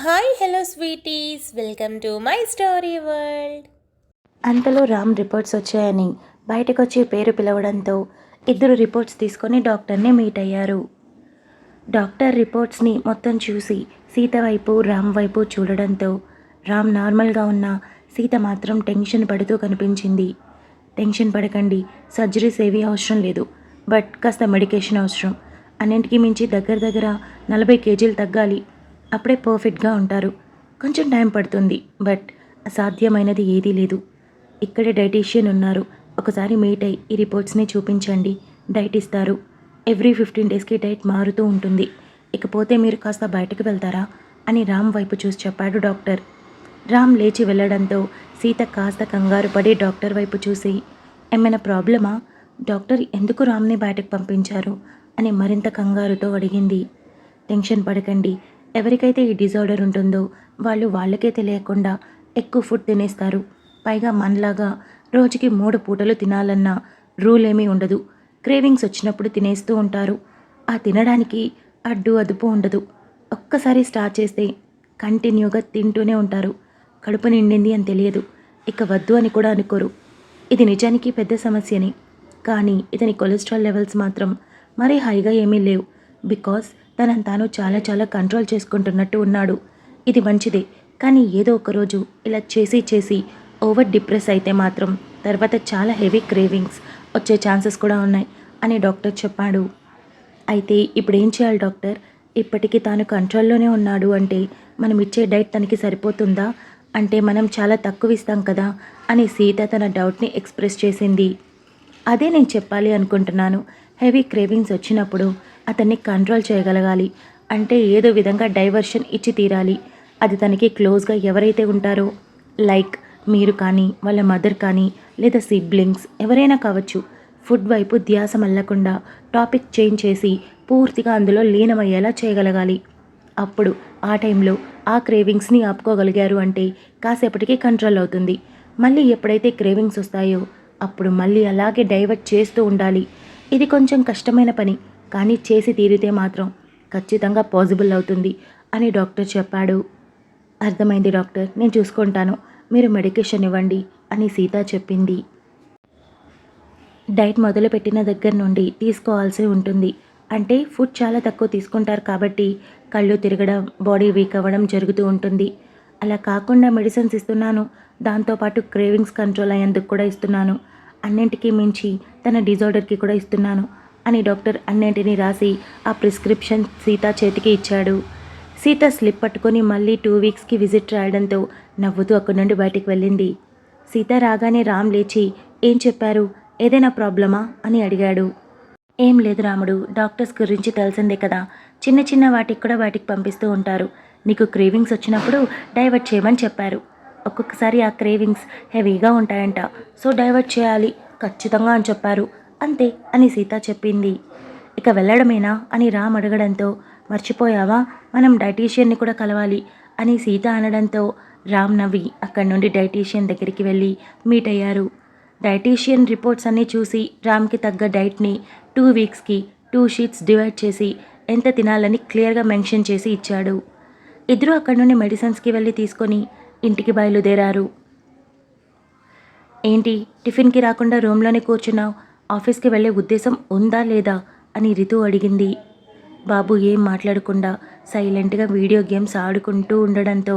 Hi hello sweeties, welcome to my story world. అంతలో Ram reports వచ్చాయని బయటకొచ్చి పేరు పిలవడంతో ఇద్దరు రిపోర్ట్స్ తీసుకొని డాక్టర్ని మీట్ అయ్యారు. డాక్టర్ రిపోర్ట్స్ని మొత్తం చూసి సీత వైపు రామ్ వైపు చూడడంతో రామ్ నార్మల్గా ఉన్న సీత మాత్రం టెన్షన్ పడుతూ కనిపించింది. టెన్షన్ పడకండి, సర్జరీస్ ఏవీ అవసరం లేదు, బట్ కాస్త మెడికేషన్ అవసరం. అన్నింటికి మించి దగ్గర 40 కేజీలు తగ్గాలి, అప్పుడే పర్ఫెక్ట్గా ఉంటారు. కొంచెం టైం పడుతుంది, బట్ అసాధ్యమైనది ఏదీ లేదు. ఇక్కడే డైటీషియన్ ఉన్నారు, ఒకసారి మీట్ అయ్యి ఈ రిపోర్ట్స్ని చూపించండి, డైట్ ఇస్తారు. ఎవ్రీ 15 డేస్కి డైట్ మారుతూ ఉంటుంది. ఇకపోతే మీరు కాస్త బయటకు వెళ్తారా అని రామ్ వైపు చూసి చెప్పాడు డాక్టర్. రామ్ లేచి వెళ్ళడంతో సీత కాస్త కంగారు పడి డాక్టర్ వైపు చూసి, ఏమైనా ప్రాబ్లమా? డాక్టర్ ఎందుకు రామ్ని బయటకు పంపించారు అని మరింత కంగారుతో అడిగింది. టెన్షన్ పడకండి, ఎవరికైతే ఈ డిజార్డర్ ఉంటుందో వాళ్ళకే తెలియకుండా ఎక్కువ ఫుడ్ తినేస్తారు. పైగా మనలాగా రోజుకి 3 పూటలు తినాలన్న రూల్ ఏమీ ఉండదు. క్రేవింగ్స్ వచ్చినప్పుడు తినేస్తూ ఉంటారు. ఆ తినడానికి అడ్డు అదుపు ఉండదు. ఒక్కసారి స్టార్ట్ చేస్తే కంటిన్యూగా తింటూనే ఉంటారు. కడుపు నిండింది అని తెలియదు, ఇక వద్దు అని కూడా అనుకోరు. ఇది నిజానికి పెద్ద సమస్యని, కానీ ఇతని కొలెస్ట్రాల్ లెవెల్స్ మాత్రం మరీ హైగా ఏమీ లేవు. బికాస్ తనను తాను చాలా కంట్రోల్ చేసుకుంటున్నట్టు ఉన్నాడు. ఇది మంచిదే, కానీ ఏదో ఒకరోజు ఇలా చేసి ఓవర్ డిప్రెస్ అయితే మాత్రం తర్వాత చాలా హెవీ క్రేవింగ్స్ వచ్చే ఛాన్సెస్ కూడా ఉన్నాయి అని డాక్టర్ చెప్పాడు. అయితే ఇప్పుడు ఏం చేయాలి డాక్టర్? ఇప్పటికీ తాను కంట్రోల్లోనే ఉన్నాడు అంటే మనం ఇచ్చే డైట్ తనకి సరిపోతుందా? అంటే మనం చాలా తక్కువ ఇస్తాం కదా అని సీత తన డౌట్ని ఎక్స్ప్రెస్ చేసింది. అదే నేను చెప్పాలి అనుకుంటున్నాను. హెవీ క్రేవింగ్స్ వచ్చినప్పుడు అతన్ని కంట్రోల్ చేయగలగాలి. అంటే ఏదో విధంగా డైవర్షన్ ఇచ్చి తీరాలి. అది తనకి క్లోజ్గా ఎవరైతే ఉంటారో, లైక్ మీరు కానీ, వాళ్ళ మదర్ కానీ, లేదా సిబ్లింగ్స్ ఎవరైనా కావచ్చు, ఫుడ్ వైపు ధ్యాస మళ్ళకుండా టాపిక్ చేంజ్ చేసి పూర్తిగా అందులో లీనమయ్యేలా చేయగలగాలి. అప్పుడు ఆ టైంలో ఆ క్రేవింగ్స్ని ఆపుకోగలిగారు అంటే కాసేపటికి కంట్రోల్ అవుతుంది. మళ్ళీ ఎప్పుడైతే క్రేవింగ్స్ వస్తాయో అప్పుడు మళ్ళీ అలాగే డైవర్ట్ చేస్తూ ఉండాలి. ఇది కొంచెం కష్టమైన పని, కానీ చేసి తీరితే మాత్రం ఖచ్చితంగా పాసిబుల్ అవుతుంది అని డాక్టర్ చెప్పాడు. అర్థమైంది డాక్టర్, నేను చూసుకుంటాను, మీరు మెడికేషన్ ఇవ్వండి అని సీత చెప్పింది. డైట్ మొదలుపెట్టిన దగ్గర నుండి తీసుకోవాల్సి ఉంటుంది. అంటే ఫుడ్ చాలా తక్కువ తీసుకుంటారు కాబట్టి కళ్ళు తిరగడం, బాడీ వీక్ అవ్వడం జరుగుతూ ఉంటుంది. అలా కాకుండా మెడిసిన్స్ ఇస్తున్నాను, దాంతోపాటు క్రేవింగ్స్ కంట్రోల్ అయ్యేందుకు కూడా ఇస్తున్నాను, అన్నింటికీ మించి తన డిజార్డర్కి కూడా ఇస్తున్నాను అని డాక్టర్ అన్నింటినీ రాసి ఆ ప్రిస్క్రిప్షన్ సీత చేతికి ఇచ్చాడు. సీత స్లిప్ పట్టుకొని మళ్ళీ 2 వీక్స్కి విజిట్ రాయడంతో నవ్వుతూ అక్కడి నుండి బయటికి వెళ్ళింది. సీత రాగానే రామ్ లేచి, ఏం చెప్పారు, ఏదైనా ప్రాబ్లమా అని అడిగాడు. ఏం లేదు రాముడు, డాక్టర్స్ గురించి తెలిసిందే కదా, చిన్న వాటికి కూడా బయటికి పంపిస్తూ ఉంటారు. నీకు క్రేవింగ్స్ వచ్చినప్పుడు డైవర్ట్ చేయమని చెప్పారు. ఒక్కొక్కసారి ఆ క్రేవింగ్స్ హెవీగా ఉంటాయంట, సో డైవర్ట్ చేయాలి ఖచ్చితంగా అని చెప్పారు, అంతే అని సీత చెప్పింది. ఇక వెళ్ళడమేనా అని రామ్ అడగడంతో, మర్చిపోయావా, మనం డైటీషియన్ని కూడా కలవాలి అని సీత అనడంతో రామ్ నవ్వి అక్కడి నుండి డైటీషియన్ దగ్గరికి వెళ్ళి మీట్ అయ్యారు. డైటీషియన్ రిపోర్ట్స్ అన్నీ చూసి రామ్కి తగ్గ డైట్ని 2 వీక్స్కి 2 షీట్స్ డివైడ్ చేసి ఎంత తినాలని క్లియర్గా మెన్షన్ చేసి ఇచ్చాడు. ఇద్దరూ అక్కడి నుండి మెడిసిన్స్కి వెళ్ళి తీసుకొని ఇంటికి బయలుదేరారు. ఏంటి టిఫిన్కి రాకుండా రూమ్లోనే కూర్చున్నావు, ఆఫీస్కి వెళ్ళే ఉద్దేశం ఉందా లేదా అని రితు అడిగింది. బాబు ఏం మాట్లాడకుండా సైలెంట్గా వీడియో గేమ్స్ ఆడుకుంటూ ఉండడంతో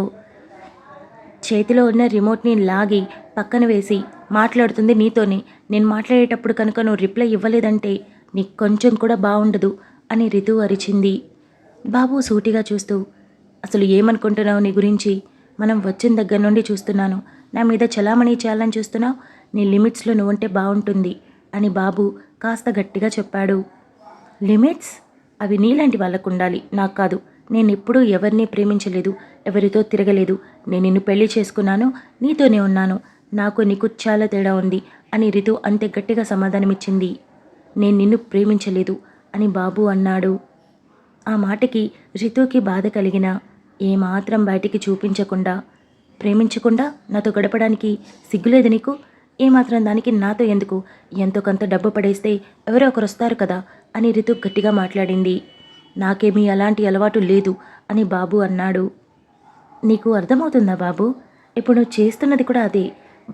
చేతిలో ఉన్న రిమోట్ని లాగి పక్కన వేసి, మాట్లాడుతుంది నీతోనే, నేను మాట్లాడేటప్పుడు కనుక నువ్వు రిప్లై ఇవ్వలేదంటే నీకు కొంచెం కూడా బాగుండదు అని రితు అరిచింది. బాబు సూటిగా చూస్తూ, అసలు ఏమనుకుంటున్నావు నీ గురించి? మనం వచ్చిన దగ్గర నుండి చూస్తున్నాను, నా మీద చలామణి చేయాలని చూస్తున్నావు, నీ లిమిట్స్లో నువ్వుంటే బాగుంటుంది అని బాబు కాస్త గట్టిగా చెప్పాడు. లిమిట్స్? అవి నీలాంటి వాళ్ళకు ఉండాలి, నాకు కాదు. నేను ఎప్పుడూ ఎవరిని ప్రేమించలేదు, ఎవరితో తిరగలేదు. నేను నిన్ను పెళ్లి చేసుకున్నాను, నీతోనే ఉన్నాను, నాకు నీకు చాలా తేడా ఉంది అని రితు అంతే గట్టిగా సమాధానమిచ్చింది. నేను నిన్ను ప్రేమించలేదు అని బాబు అన్నాడు. ఆ మాటకి రితుకి బాధ కలిగిన ఏమాత్రం బయటికి చూపించకుండా, ప్రేమించకుండా నాతో గడపడానికి సిగ్గులేదు నీకు? ఏమాత్రం దానికి నాతో ఎందుకు? ఎంతో కొంత డబ్బు పడేస్తే ఎవరో ఒకరు వస్తారు కదా అని రితు గట్టిగా మాట్లాడింది. నాకేమీ అలాంటి అలవాటు లేదు అని బాబు అన్నాడు. నీకు అర్థమవుతుందా బాబు? ఇప్పుడు నువ్వు చేస్తున్నది కూడా అదే.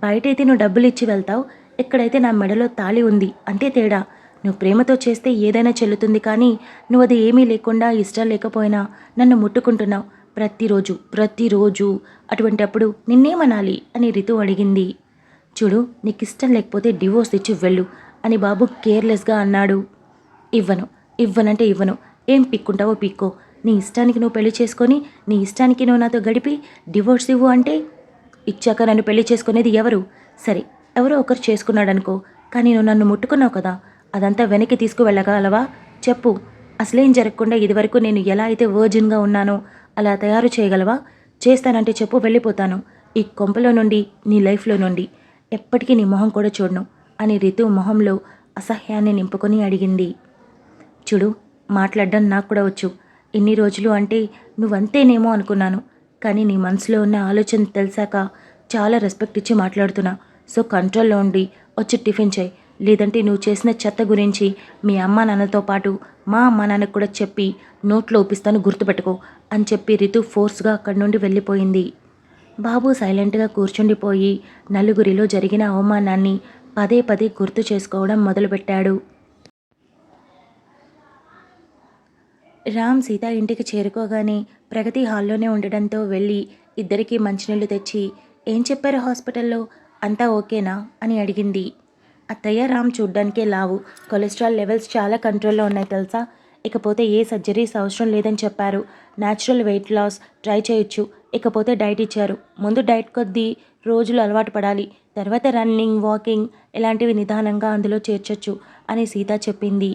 బయటైతే నువ్వు డబ్బులు ఇచ్చి వెళ్తావు, ఇక్కడైతే నా మెడలో తాళి ఉంది అంతే తేడా. నువ్వు ప్రేమతో చేస్తే ఏదైనా చెల్లుతుంది, కానీ నువ్వు అది ఏమీ లేకుండా ఇష్టం లేకపోయినా నన్ను ముట్టుకుంటున్నావు ప్రతిరోజు. అటువంటప్పుడు నిన్నేమనాలి అని రితు అడిగింది. చూడు, నీకు ఇష్టం లేకపోతే డివోర్స్ ఇచ్చి వెళ్ళు అని బాబు కేర్లెస్గా అన్నాడు. ఇవ్వనంటే ఇవ్వను. ఏం పిక్కుంటావో పిక్కో. నీ ఇష్టానికి నువ్వు పెళ్లి చేసుకొని నీ ఇష్టానికి నువ్వు నాతో గడిపి డివోర్స్ ఇవ్వు అంటే, ఇచ్చాక నన్ను పెళ్లి చేసుకునేది ఎవరు? సరే, ఎవరో ఒకరు చేసుకున్నాడనుకో, కానీ నువ్వు నన్ను ముట్టుకున్నావు కదా, అదంతా వెనక్కి తీసుకువెళ్ళగలవా చెప్పు. అసలేం జరగకుండా ఇదివరకు నేను ఎలా అయితే వర్జిన్గా ఉన్నానో అలా తయారు చేయగలవా? చేస్తానంటే చెప్పు, వెళ్ళిపోతాను ఈ కొంపలో నుండి, నీ లైఫ్లో నుండి. ఎప్పటికీ నీ మొహం కూడా చూడను అని రితు మొహంలో అసహ్యాన్ని నింపుకొని అడిగింది. చూడు, మాట్లాడడం నాకు కూడా వచ్చు. ఇన్ని రోజులు అంటే నువ్వంతేనేమో అనుకున్నాను, కానీ నీ మనసులో ఉన్న ఆలోచన తెలిసాక చాలా రెస్పెక్ట్ ఇచ్చి మాట్లాడుతున్నా. సో కంట్రోల్లో ఉండి వచ్చి టిఫిన్ చేయి, లేదంటే నువ్వు చేసిన చెత్త గురించి మీ అమ్మా నాన్నతో పాటు మా అమ్మా నాన్నకు కూడా చెప్పి నోట్లో ఊపిస్తాను, గుర్తుపెట్టుకో అని చెప్పి రితు ఫోర్స్గా అక్కడి నుండి వెళ్ళిపోయింది. బాబు సైలెంట్గా కూర్చుండిపోయి నలుగురిలో జరిగిన అవమానాన్ని పదే పదే గుర్తు చేసుకోవడం మొదలుపెట్టాడు. రామ్ సీత ఇంటికి చేరుకోగానే ప్రగతి హాల్లోనే ఉండడంతో వెళ్ళి ఇద్దరికీ మంచినీళ్ళు తెచ్చి, ఏం చెప్పారు హాస్పిటల్లో, అంతా ఓకేనా అని అడిగింది. అత్తయ్య, రామ్ చూడ్డానికే లావు, కొలెస్ట్రాల్ లెవెల్స్ చాలా కంట్రోల్లో ఉన్నాయి తెలుసా. ఇకపోతే ఏ సర్జరీస్ అవసరం లేదని చెప్పారు. న్యాచురల్ వెయిట్ లాస్ ట్రై చేయొచ్చు. ఇకపోతే డైట్ ఇచ్చారు. ముందు డైట్ కొద్దీ రోజులు అలవాటు పడాలి, తర్వాత రన్నింగ్, వాకింగ్ ఇలాంటివి నిదానంగా అందులో చేర్చొచ్చు అని సీత చెప్పింది.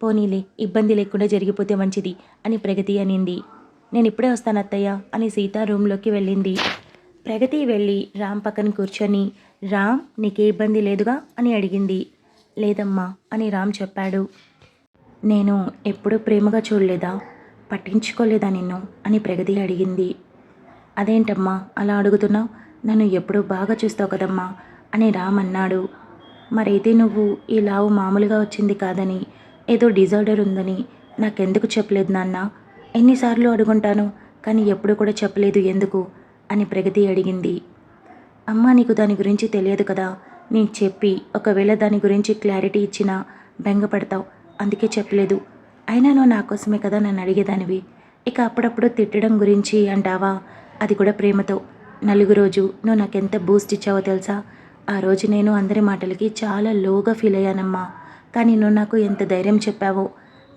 పోనీలే, ఇబ్బంది లేకుండా జరిగిపోతే మంచిది అని ప్రగతి అనింది. నేను ఇప్పుడే వస్తాను అత్తయ్య అని సీత రూమ్లోకి వెళ్ళింది. ప్రగతి వెళ్ళి రామ్ పక్కన కూర్చొని, రామ్ నీకే ఇబ్బంది లేదుగా అని అడిగింది. లేదమ్మా అని రామ్ చెప్పాడు. నేను ఎప్పుడూ ప్రేమగా చూడలేదా, పట్టించుకోలేదా నిన్ను అని ప్రగతి అడిగింది. అదేంటమ్మా అలా అడుగుతున్నావు, నన్ను ఎప్పుడూ బాగా చూస్తావు కదమ్మా అని రామ్ అన్నాడు. మరైతే నువ్వు ఈ లావు మామూలుగా వచ్చింది కాదని, ఏదో డిజార్డర్ ఉందని నాకెందుకు చెప్పలేదు నాన్న? ఎన్నిసార్లు అడుగుంటాను, కానీ ఎప్పుడు కూడా చెప్పలేదు ఎందుకు అని ప్రగతి అడిగింది. అమ్మ, నీకు దాని గురించి తెలియదు కదా, నేను చెప్పి ఒకవేళ దాని గురించి క్లారిటీ ఇచ్చినా బెంగపడతావు, అందుకే చెప్పలేదు. అయినా నువ్వు నా కోసమే కదా నన్ను అడిగేదానివి. ఇక అప్పుడప్పుడు తిట్టడం గురించి అంటావా, అది కూడా ప్రేమతో. రోజు నువ్వు నాకెంత బూస్ట్ ఇచ్చావో తెలుసా. ఆ రోజు నేను అందరి మాటలకి చాలా లోగా ఫీల్ అయ్యానమ్మా, కానీ నువ్వు నాకు ఎంత ధైర్యం చెప్పావో.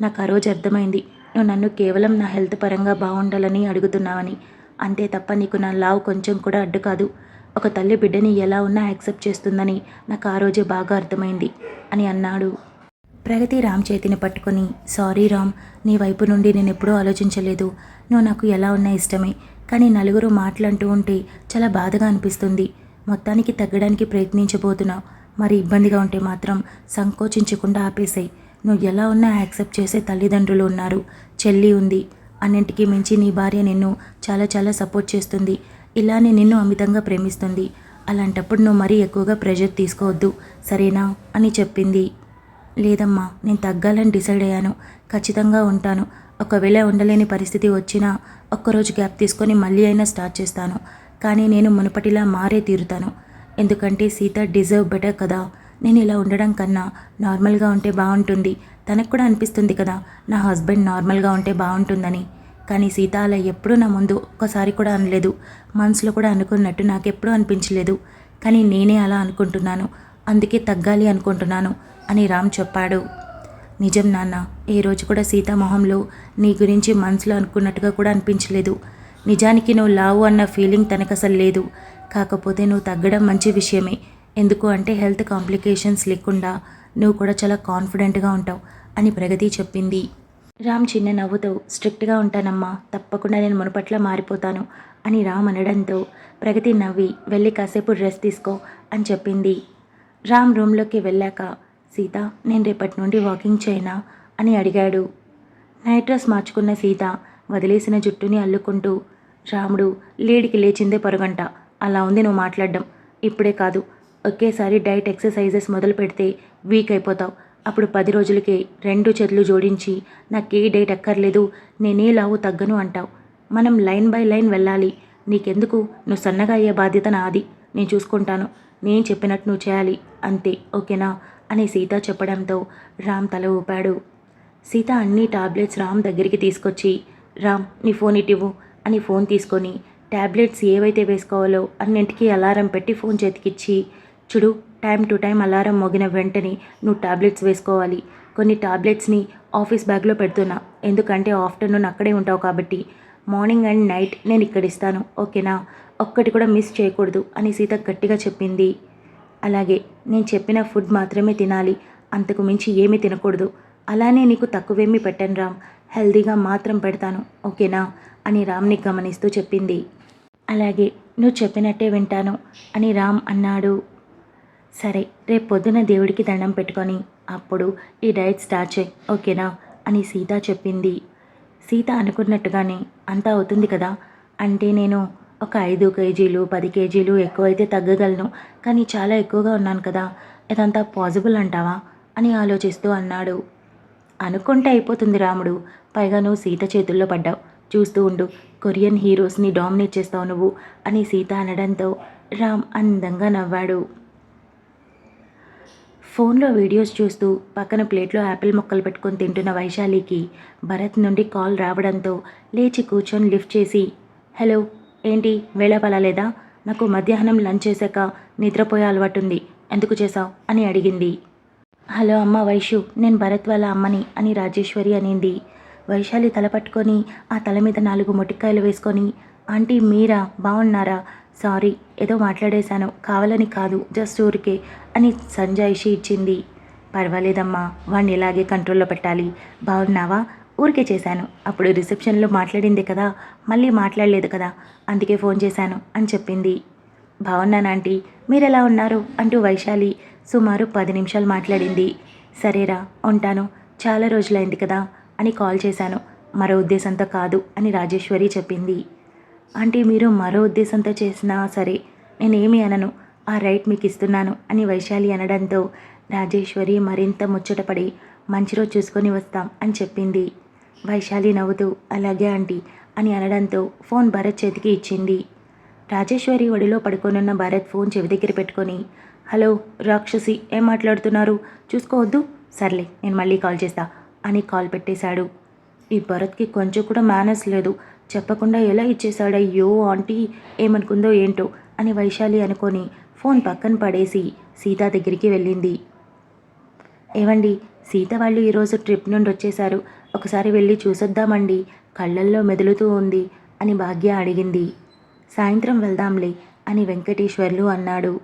నాకు ఆ రోజు అర్థమైంది, నువ్వు నన్ను కేవలం నా హెల్త్ పరంగా బాగుండాలని అడుగుతున్నావని, అంతే తప్ప నీకు నా లావు కొంచెం కూడా అడ్డు కాదు. ఒక తల్లి బిడ్డని ఎలా ఉన్నా యాక్సెప్ట్ చేస్తుందని నాకు ఆ రోజే బాగా అర్థమైంది అని అన్నాడు. ప్రగతి రామ్ చేతిని పట్టుకొని, సారీ రామ్, నీ వైపు నుండి నేను ఎప్పుడూ ఆలోచించలేదు. నువ్వు నాకు ఎలా ఉన్నా ఇష్టమే, కానీ నలుగురు మాటలంటూ ఉంటే చాలా బాధగా అనిపిస్తుంది. మొత్తానికి తగ్గడానికి ప్రయత్నించబోతున్నావు. మరి ఇబ్బందిగా ఉంటే మాత్రం సంకోచించకుండా ఆపేసాయి. నువ్వు ఎలా ఉన్నా యాక్సెప్ట్ చేసే తల్లిదండ్రులు ఉన్నారు, చెల్లి ఉంది. అన్నింటికీ మించి నీ భార్య నిన్ను చాలా చాలా సపోర్ట్ చేస్తుంది. ఇలానే నిన్ను అమితంగా ప్రేమిస్తుంది. అలాంటప్పుడు నువ్వు మరీ ఎక్కువగా ప్రెషర్ తీసుకోవద్దు, సరేనా అని చెప్పింది. లేదమ్మా, నేను తగ్గాలని డిసైడ్ అయ్యాను, ఖచ్చితంగా ఉంటాను. ఒకవేళ ఉండలేని పరిస్థితి వచ్చినా ఒక్కరోజు గ్యాప్ తీసుకొని మళ్ళీ అయినా స్టార్ట్ చేస్తాను, కానీ నేను మునుపటిలా మారే తీరుతాను. ఎందుకంటే సీత డిజర్వ్ బెటర్ కదా. నేను ఇలా ఉండడం కన్నా నార్మల్గా ఉంటే బాగుంటుంది. తనకు కూడా అనిపిస్తుంది కదా నా హస్బెండ్ నార్మల్గా ఉంటే బాగుంటుందని. కానీ సీత అలా ఎప్పుడూ నా ముందు ఒక్కసారి కూడా అనలేదు, మనసులో కూడా అనుకున్నట్టు నాకెప్పుడూ అనిపించలేదు. కానీ నేనే అలా అనుకుంటున్నాను, అందుకే తగ్గాలి అనుకుంటున్నాను అని రామ్ చెప్పాడు. నిజం నాన్న, ఏ రోజు కూడా సీత మొహంలో నీ గురించి మనసులో అనుకున్నట్టుగా కూడా అనిపించలేదు. నిజానికి నువ్వు లావు అన్న ఫీలింగ్ తనకు అసలు లేదు. కాకపోతే నువ్వు తగ్గడం మంచి విషయమే. ఎందుకు అంటే హెల్త్ కాంప్లికేషన్స్ లేకుండా నువ్వు కూడా చాలా కాన్ఫిడెంట్గా ఉంటావు అని ప్రగతి చెప్పింది. రామ్ చిన్న నవ్వుతో, స్ట్రిక్ట్గా ఉంటానమ్మా, తప్పకుండా నేను మునుపట్ల మారిపోతాను అని రామ్ అనడంతో ప్రగతి నవ్వి, వెళ్ళి కాసేపు రెస్ట్ తీసుకో అని చెప్పింది. రామ్ రూమ్లోకి వెళ్ళాక, సీత, నేను రేపటి నుండి వాకింగ్ చేయనా అని అడిగాడు. నైట్ డ్రెస్ మార్చుకున్న సీత వదిలేసిన జుట్టుని అల్లుకుంటూ, రాముడు, లేడికి లేచిందే పరుగంట, అలా ఉంది నువ్వు మాట్లాడడం. ఇప్పుడే కాదు, ఒకేసారి డైట్ ఎక్సర్సైజెస్ మొదలు పెడితే వీక్ అయిపోతావు. అప్పుడు 10 రోజులకే 2 చేతులు జోడించి నాకే డైట్ అక్కర్లేదు, నేనే లావు తగ్గను అంటావు. మనం లైన్ బై లైన్ వెళ్ళాలి. నీకెందుకు, నువ్వు సన్నగా అయ్యే బాధ్యత నాది, నేను చూసుకుంటాను, నేను చెప్పినట్టు నువ్వు చేయాలి అంతే, ఓకేనా అని సీత చెప్పడంతో రామ్ తల ఊపాడు. సీత అన్ని టాబ్లెట్స్ రామ్ దగ్గరికి తీసుకొచ్చి, రామ్ నీ ఫోన్ ఇటివ్వు అని ఫోన్ తీసుకొని టాబ్లెట్స్ ఏవైతే వేసుకోవాలో అన్నింటికీ అలారం పెట్టి ఫోన్ చేతికిచ్చి, చూడు టైం టు టైం అలారం మోగిన వెంటనే నువ్వు టాబ్లెట్స్ వేసుకోవాలి. కొన్ని టాబ్లెట్స్ని ఆఫీస్ బ్యాగ్లో పెడుతున్నా, ఎందుకంటే ఆఫ్టర్నూన్ అక్కడే ఉంటావు కాబట్టి. మార్నింగ్ అండ్ నైట్ నేను ఇక్కడ ఇస్తాను, ఓకేనా, ఒక్కటి కూడా మిస్ చేయకూడదు అని సీత గట్టిగా చెప్పింది. అలాగే నేను చెప్పిన ఫుడ్ మాత్రమే తినాలి, అంతకు మించి ఏమీ తినకూడదు. అలానే నీకు తక్కువేమీ పెట్టను రామ్, హెల్దీగా మాత్రం పెడతాను, ఓకేనా అని రామ్ని గమనిస్తూ చెప్పింది. అలాగే నువ్వు చెప్పినట్టే వింటాను అని రామ్ అన్నాడు. సరే రేపు పొద్దున దేవుడికి దండం పెట్టుకొని అప్పుడు ఈ డైట్ స్టార్ట్ చేయి, ఓకేనా అని సీత చెప్పింది. సీత అనుకున్నట్టుగానే అంతా అవుతుంది కదా, అంటే నేను ఒక 5 కేజీలు 10 కేజీలు ఎక్కువైతే తగ్గగలను, కానీ చాలా ఎక్కువగా ఉన్నాను కదా, ఇదంతా పాసిబుల్ అంటావా అని ఆలోచిస్తూ అన్నాడు. అనుకుంటే అయిపోతుంది రాముడు, పైగా నువ్వు సీత చేతుల్లో పడ్డావు, చూస్తూ ఉండు, కొరియన్ హీరోస్ని డామినేట్ చేస్తావు నువ్వు అని సీత అనడంతో రామ్ అందంగా నవ్వాడు. ఫోన్లో వీడియోస్ చూస్తూ పక్కన ప్లేట్లో యాపిల్ ముక్కలు పెట్టుకొని తింటున్న వైశాలికి భరత్ నుండి కాల్ రావడంతో లేచి కూర్చొని లిఫ్ట్ చేసి, హలో ఏంటి వేళ పలాలేదా, నాకు మధ్యాహ్నం లంచ్ చేశాక నిద్రపోయే అలవాటు ఉంది, ఎందుకు చేశావు అని అడిగింది. హలో అమ్మ వైషు, నేను భరత్ వాళ్ళ అమ్మని అని రాజేశ్వరి అనింది. వైశాలి తల పట్టుకొని ఆ తల మీద 4 మొటిక్కాయలు వేసుకొని, ఆంటీ మీరా, బాగున్నారా, సారీ ఏదో మాట్లాడేశాను, కావాలని కాదు, జస్ట్ ఊరికే అని సంజాయిషి ఇచ్చింది. పర్వాలేదమ్మా, వాడిని ఇలాగే కంట్రోల్లో పెట్టాలి, బాగున్నావా, ఊరికే చేశాను, అప్పుడు రిసెప్షన్లో మాట్లాడిందే కదా, మళ్ళీ మాట్లాడలేదు కదా, అందుకే ఫోన్ చేశాను అని చెప్పింది. బాగున్నాను ఆంటీ, మీరెలా ఉన్నారు అంటూ వైశాలి సుమారు 10 నిమిషాలు మాట్లాడింది. సరేరా ఉంటాను, చాలా రోజులైంది కదా అని కాల్ చేశాను, మరో ఉద్దేశంతో కాదు అని రాజేశ్వరి చెప్పింది. ఆంటీ మీరు మరో ఉద్దేశంతో చేసినా సరే నేనేమీ అనను, ఆ రైట్ మీకు ఇస్తున్నాను అని వైశాలి అనడంతో రాజేశ్వరి మరింత ముచ్చటపడి మంచి రోజు చూసుకొని వస్తాం అని చెప్పింది. వైశాలి నవ్వుతూ అలాగే ఆంటీ అని అనడంతో ఫోన్ భరత్ చేతికి ఇచ్చింది. రాజేశ్వరి ఒడిలో పడుకొనున్న భరత్ ఫోన్ చెవి దగ్గర పెట్టుకొని, హలో రాక్షసి ఏం మాట్లాడుతున్నారు, చూసుకోవద్దు, సర్లే నేను మళ్ళీ కాల్ చేస్తా అని కాల్ పెట్టేశాడు. ఈ భరత్కి కొంచెం కూడా మేనర్స్ లేదు, చెప్పకుండా ఎలా ఇచ్చేశాడయ్యో, ఆంటీ ఏమనుకుందో ఏంటో అని వైశాలి అనుకొని ఫోన్ పక్కన పడేసి సీత దగ్గరికి వెళ్ళింది. ఏవండి, సీత వాళ్ళు ఈరోజు ట్రిప్ నుండి వచ్చేశారు, ఒకసారి వెళ్ళి చూసొద్దామండి, కళ్ళల్లో మెదులుతూ ఉంది అని భాగ్య అడిగింది. సాయంత్రం వెళ్దాంలే అని వెంకటేశ్వర్లు అన్నాడు.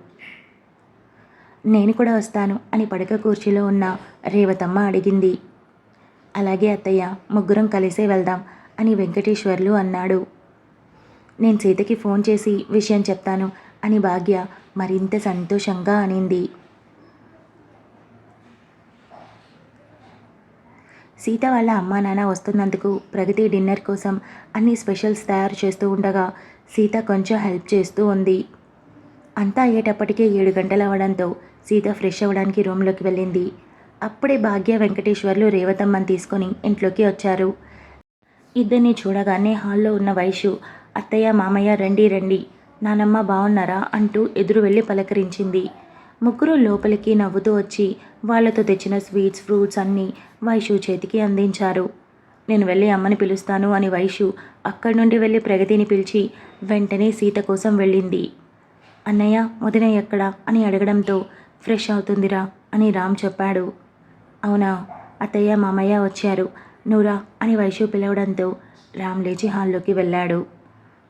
నేను కూడా వస్తాను అని పడక కుర్చీలో ఉన్న రేవతమ్మ అడిగింది. అలాగే అత్తయ్య, ముగ్గురం కలిసే వెళ్దాం అని వెంకటేశ్వర్లు అన్నాడు. నేను సీతకి ఫోన్ చేసి విషయం చెప్తాను అని భాగ్య మరింత సంతోషంగా అనింది. సీత వాళ్ళ అమ్మా నాన్న వస్తున్నందుకు ప్రగతి డిన్నర్ కోసం అన్ని స్పెషల్స్ తయారు చేస్తూ ఉండగా సీత కొంచెం హెల్ప్ చేస్తూ ఉంది. అంతా అయ్యేటప్పటికే 7 గంటలు అవ్వడంతో సీత ఫ్రెష్ అవ్వడానికి రూమ్లోకి వెళ్ళింది. అప్పుడే భాగ్య వెంకటేశ్వర్లు రేవతమ్మని తీసుకొని ఇంట్లోకి వచ్చారు. ఇద్దరిని చూడగానే హాల్లో ఉన్న వైషు, అత్తయ్య మామయ్య రండి రండి, నానమ్మ బాగున్నారా అంటూ ఎదురు వెళ్ళి పలకరించింది. ముగ్గురు లోపలికి నవ్వుతూ వచ్చి వాళ్ళతో తెచ్చిన స్వీట్స్ ఫ్రూట్స్ అన్నీ వైషు చేతికి అందించారు. నేను వెళ్ళి అమ్మని పిలుస్తాను అని వైషు అక్కడి నుండి వెళ్ళి ప్రగతిని పిలిచి వెంటనే సీత కోసం వెళ్ళింది. అన్నయ్య వదిన ఎక్కడా అని అడగడంతో ఫ్రెష్ అవుతుందిరా అని రామ్ చెప్పాడు. అవునా, అత్తయ్య మామయ్య వచ్చారు, నువ్వురా అని వైషు పిలవడంతో రామ్ లేచి హాల్లోకి వెళ్ళాడు.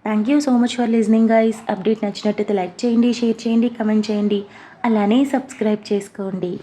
Thank you so much for listening guys. Update నచ్చినట్టయితే లైక్ చేయండి, షేర్ చేయండి, కమెంట్ చేయండి, అలానే సబ్స్క్రైబ్ చేసుకోండి.